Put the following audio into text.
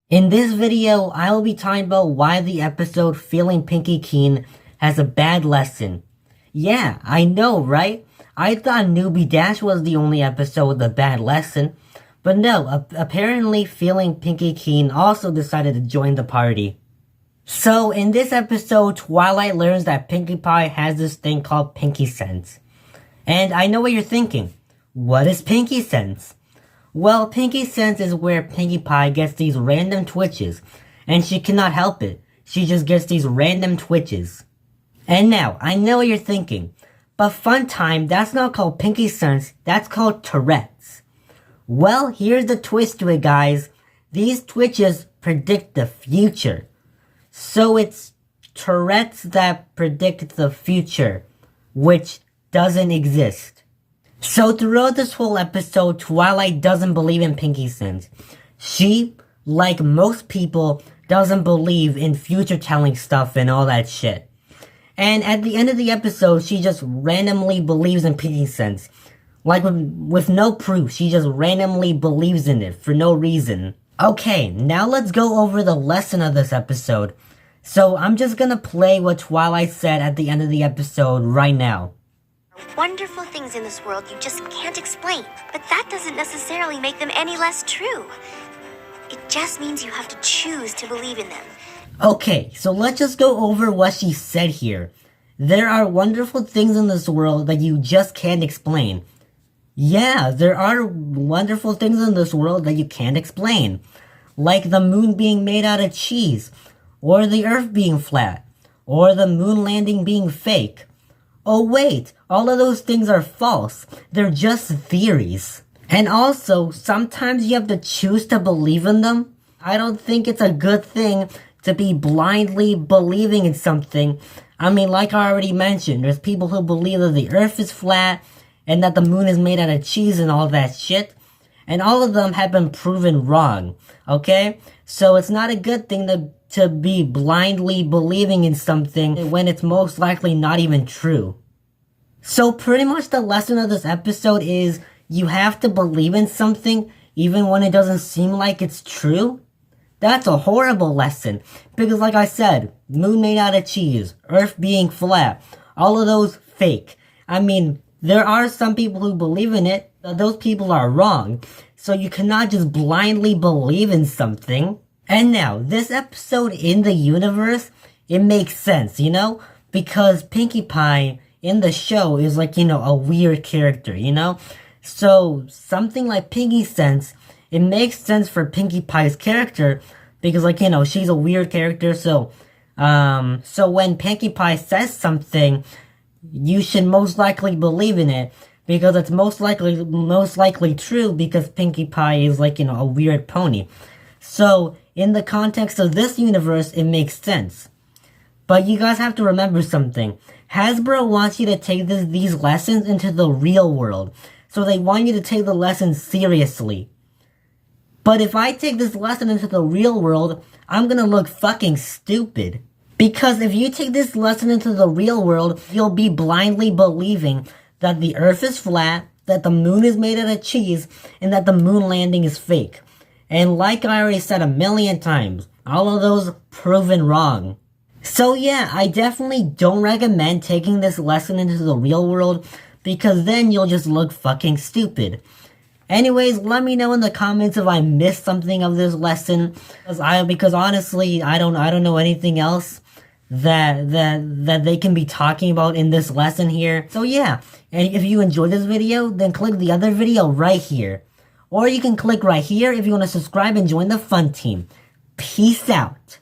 In this video, I will be talking about why the episode Feeling Pinkie Keen has a bad lesson. Yeah, I know, right? I thought Newbie Dash was the only episode with a bad lesson. But no, apparently Feeling Pinkie Keen also decided to join the party. So, in this episode, Twilight learns that Pinkie Pie has this thing called Pinkie Sense. And I know what you're thinking. What is Pinkie Sense? Well, Pinkie Sense is where Pinkie Pie gets these random twitches, and she cannot help it. She just gets these random twitches. And now, I know what you're thinking, but fun time, that's not called Pinkie Sense, that's called Tourette's. Well, here's the twist to it, guys. These twitches predict the future. So it's Tourette's that predict the future, which doesn't exist. So throughout this whole episode, Twilight doesn't believe in Pinkie Sense. She, like most people, doesn't believe in future telling stuff and all that shit. And at the end of the episode, she just randomly believes in Pinkie Sense. Like with no proof, she just randomly believes in it for no reason. Okay, now let's go over the lesson of this episode. So I'm just gonna play what Twilight said at the end of the episode right now. Wonderful things in this world you just can't explain, but that doesn't necessarily make them any less true. It just means you have to choose to believe in them. Okay, so let's just go over what she said here. There are wonderful things in this world that you just can't explain. Yeah, there are wonderful things in this world that you can't explain. Like the moon being made out of cheese, or the earth being flat, or the moon landing being fake. Oh wait, all of those things are false. They're just theories. And also, sometimes you have to choose to believe in them. I don't think it's a good thing to be blindly believing in something. I mean, like I already mentioned, there's people who believe that the earth is flat and that the moon is made out of cheese and all that shit. And all of them have been proven wrong, okay? So it's not a good thing to be blindly believing in something when it's most likely not even true. So pretty much the lesson of this episode is you have to believe in something even when it doesn't seem like it's true. That's a horrible lesson because like I said, moon made out of cheese, earth being flat, all of those fake. I mean, there are some people who believe in it, but those people are wrong. So you cannot just blindly believe in something. And now, this episode in the universe, it makes sense, you know? Because Pinkie Pie in the show is like, you know, a weird character, you know? So, something like Pinkie Sense, it makes sense for Pinkie Pie's character because, like, you know, she's a weird character, so when Pinkie Pie says something, you should most likely believe in it because it's most likely true because Pinkie Pie is like, you know, a weird pony. So, in the context of this universe, it makes sense. But you guys have to remember something. Hasbro wants you to take these lessons into the real world. So they want you to take the lessons seriously. But if I take this lesson into the real world, I'm gonna look fucking stupid. Because if you take this lesson into the real world, you'll be blindly believing that the earth is flat, that the moon is made out of cheese, and that the moon landing is fake. And like I already said a million times, all of those proven wrong. So yeah, I definitely don't recommend taking this lesson into the real world because then you'll just look fucking stupid. Anyways, let me know in the comments if I missed something of this lesson because honestly, I don't know anything else that they can be talking about in this lesson here. So yeah, and if you enjoyed this video, then click the other video right here. Or you can click right here if you want to subscribe and join the fun team. Peace out.